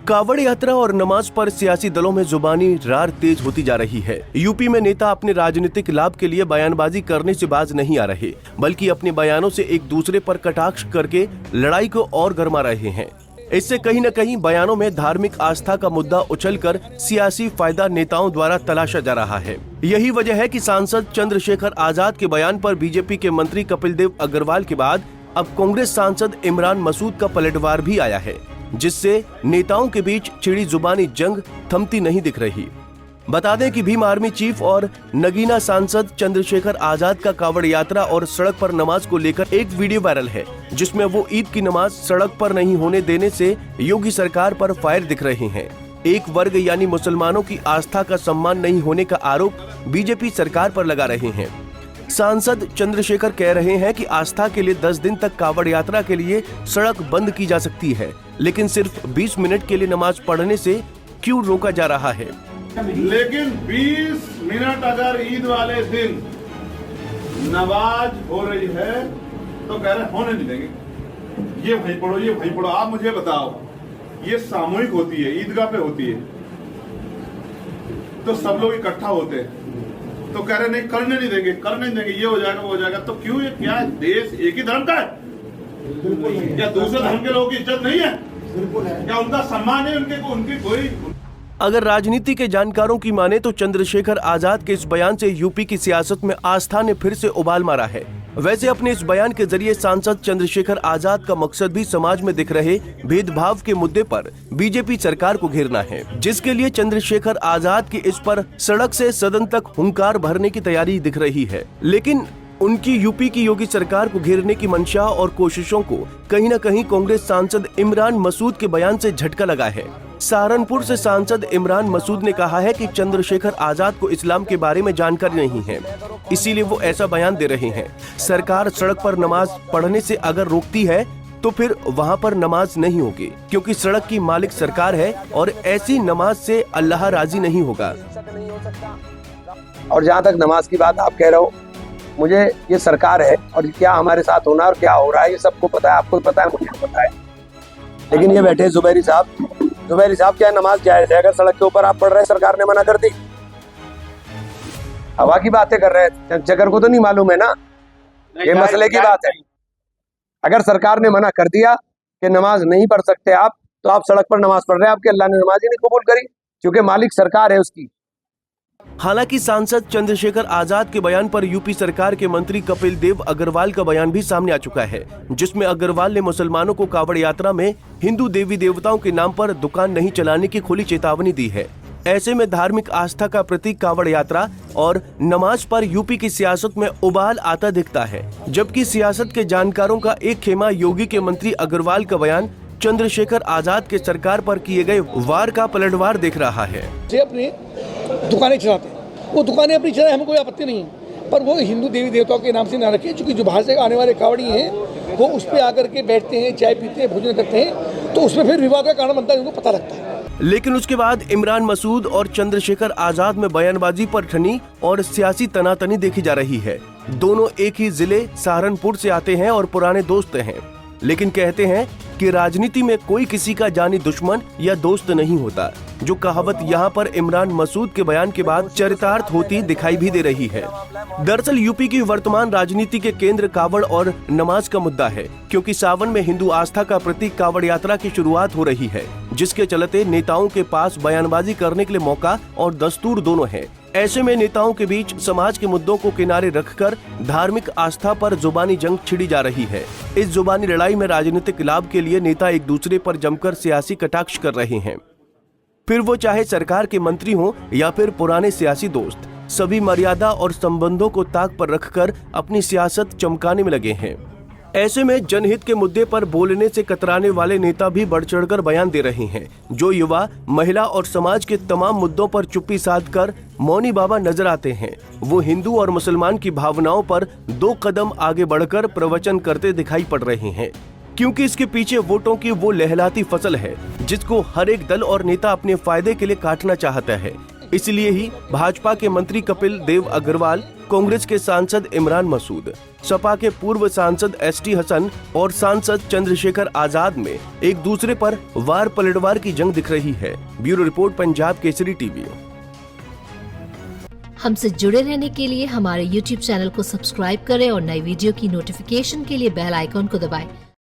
कावड़ यात्रा और नमाज पर सियासी दलों में जुबानी रार तेज होती जा रही है। यूपी में नेता अपने राजनीतिक लाभ के लिए बयानबाजी करने से बाज नहीं आ रहे, बल्कि अपने बयानों से एक दूसरे पर कटाक्ष करके लड़ाई को और गरमा रहे हैं। इससे कहीं न कहीं बयानों में धार्मिक आस्था का मुद्दा उछलकर सियासी फायदा नेताओं द्वारा तलाशा जा रहा है। यही वजह है कि सांसद चंद्रशेखर आजाद के बयान पर बीजेपी के मंत्री कपिल देव अग्रवाल के बाद अब कांग्रेस सांसद इमरान मसूद का पलटवार भी आया है, जिससे नेताओं के बीच छिड़ी जुबानी जंग थमती नहीं दिख रही। बता दें कि भीम आर्मी चीफ और नगीना सांसद चंद्रशेखर आजाद का कावड़ यात्रा और सड़क पर नमाज को लेकर एक वीडियो वायरल है, जिसमें वो ईद की नमाज सड़क पर नहीं होने देने से योगी सरकार पर फायर दिख रहे हैं। एक वर्ग यानी मुसलमानों की आस्था का सम्मान नहीं होने का आरोप बीजेपी सरकार पर लगा रहे हैं। सांसद चंद्रशेखर कह रहे हैं कि आस्था के लिए 10 दिन तक कावड़ यात्रा के लिए सड़क बंद की जा सकती है, लेकिन सिर्फ 20 मिनट के लिए नमाज पढ़ने से क्यों रोका जा रहा है। लेकिन 20 मिनट अगर ईद वाले दिन नमाज हो रही है तो कह रहे होने नहीं देंगे। ये वहीं पढ़ो, ये वहीं पढ़ो। आप मुझे बताओ, ये सामूहिक होती है, ईदगाह पे होती है, तो सब लोग इकट्ठा होते हैं, तो कह रहे नहीं करने नहीं देंगे, करने नहीं देंगे, ये हो जाएगा वो हो जाएगा। तो क्यों? ये क्या देश एक ही धर्म का है या दूसरे धर्म के लोगों की इज्जत नहीं है? बिल्कुल है। क्या उनका सम्मान है? उनकी कोई। अगर राजनीति के जानकारों की माने तो चंद्रशेखर आजाद के इस बयान से यूपी की सियासत में आस्था ने फिर से उबाल मारा है। वैसे अपने इस बयान के जरिए सांसद चंद्रशेखर आजाद का मकसद भी समाज में दिख रहे भेदभाव के मुद्दे पर बीजेपी सरकार को घेरना है, जिसके लिए चंद्रशेखर आजाद की इस पर सड़क से सदन तक हुंकार भरने की तैयारी दिख रही है। लेकिन उनकी यूपी की योगी सरकार को घेरने की मंशा और कोशिशों को कहीं न कहीं कांग्रेस सांसद इमरान मसूद के बयान से झटका लगा है। सहारनपुर से सांसद इमरान मसूद ने कहा है कि चंद्रशेखर आजाद को इस्लाम के बारे में जानकारी नहीं है, इसीलिए वो ऐसा बयान दे रहे हैं। सरकार सड़क पर नमाज पढ़ने से अगर रोकती है तो फिर वहाँ पर नमाज नहीं होगी, क्योंकि सड़क की मालिक सरकार है और ऐसी नमाज से अल्लाह राजी नहीं होगा। और जहाँ तक नमाज की बात आप कह रहे हो, मुझे ये सरकार है और क्या हमारे साथ होना और क्या हो रहा है ये सबको पता है, आपको पता है, मुझे पता है। लेकिन ये बैठे जुबैरी साहब क्या नमाज जायज है? अगर सड़क के ऊपर आप पढ़ रहे हैं, सरकार ने मना कर दी, हवा की बातें कर रहे हैं, चंद्रशेखर को तो नहीं मालूम है ना, ये मसले की बात है। अगर सरकार ने मना कर दिया कि नमाज नहीं पढ़ सकते आप, तो आप सड़क पर नमाज पढ़ रहे हैं, आपके अल्लाह ने नमाज ही नहीं कबूल करी, क्योंकि मालिक सरकार है उसकी। हालांकि सांसद चंद्रशेखर आजाद के बयान पर यूपी सरकार के मंत्री कपिल देव अग्रवाल का बयान भी सामने आ चुका है, जिसमें अग्रवाल ने मुसलमानों को कावड़ यात्रा में हिंदू देवी देवताओं के नाम पर दुकान नहीं चलाने की खुली चेतावनी दी है। ऐसे में धार्मिक आस्था का प्रतीक कावड़ यात्रा और नमाज पर यूपी की सियासत में उबाल आता दिखता है, जबकि सियासत के जानकारों का एक खेमा योगी के मंत्री अग्रवाल का बयान चंद्रशेखर आजाद के सरकार पर किए गए वार का पलटवार देख रहा है। अपनी दुकानें चलाते हैं, वो दुकानें अपनी चलाएं, हमें कोई आपत्ति नहीं है, पर वो हिंदू देवी देवताओं के नाम से ना रखें, क्योंकि जो बाहर से आने वाले कावड़ी हैं वो उस पर आकर के बैठते हैं, चाय पीते हैं, भोजन करते हैं, तो उसमें फिर विवाद का कारण बनता है, उनको पता लगता है। लेकिन उसके बाद इमरान मसूद और चंद्रशेखर आजाद में बयानबाजी पर ठनी और सियासी तनातनी देखी जा रही है। दोनों एक ही जिले सहारनपुर से आते हैं और पुराने दोस्त हैं, लेकिन कहते हैं कि राजनीति में कोई किसी का जानी दुश्मन या दोस्त नहीं होता, जो कहावत यहाँ पर इमरान मसूद के बयान के बाद चरितार्थ होती दिखाई भी दे रही है। दरअसल यूपी की वर्तमान राजनीति के केंद्र कावड़ और नमाज का मुद्दा है, क्योंकि सावन में हिंदू आस्था का प्रतीक कावड़ यात्रा की शुरुआत हो रही है, जिसके चलते नेताओं के पास बयानबाजी करने के लिए मौका और दस्तूर दोनों है। ऐसे में नेताओं के बीच समाज के मुद्दों को किनारे रखकर धार्मिक आस्था पर जुबानी जंग छिड़ी जा रही है। इस जुबानी लड़ाई में राजनीतिक लाभ के लिए नेता एक दूसरे पर जमकर सियासी कटाक्ष कर रहे हैं, फिर वो चाहे सरकार के मंत्री हों या फिर पुराने सियासी दोस्त, सभी मर्यादा और संबंधों को ताक पर रखकर अपनी सियासत चमकाने में लगे हैं। ऐसे में जनहित के मुद्दे पर बोलने से कतराने वाले नेता भी बढ़ चढ़कर बयान दे रहे हैं। जो युवा, महिला और समाज के तमाम मुद्दों पर चुप्पी साधकर मौनी बाबा नजर आते हैं, वो हिंदू और मुसलमान की भावनाओं पर 2 कदम आगे बढ़कर प्रवचन करते दिखाई पड़ रहे हैं, क्योंकि इसके पीछे वोटों की वो लहलाती फसल है जिसको हर एक दल और नेता अपने फायदे के लिए काटना चाहता है। इसलिए ही भाजपा के मंत्री कपिल देव अग्रवाल कांग्रेस के सांसद इमरान मसूद, सपा के पूर्व सांसद ST हसन और सांसद चंद्रशेखर आजाद में एक दूसरे पर वार पलटवार की जंग दिख रही है। Bureau report, Punjab Kesari TV. हमसे जुड़े रहने के लिए हमारे YouTube चैनल को सब्सक्राइब करें और नई वीडियो की नोटिफिकेशन के लिए बेल आइकॉन को दबाएं।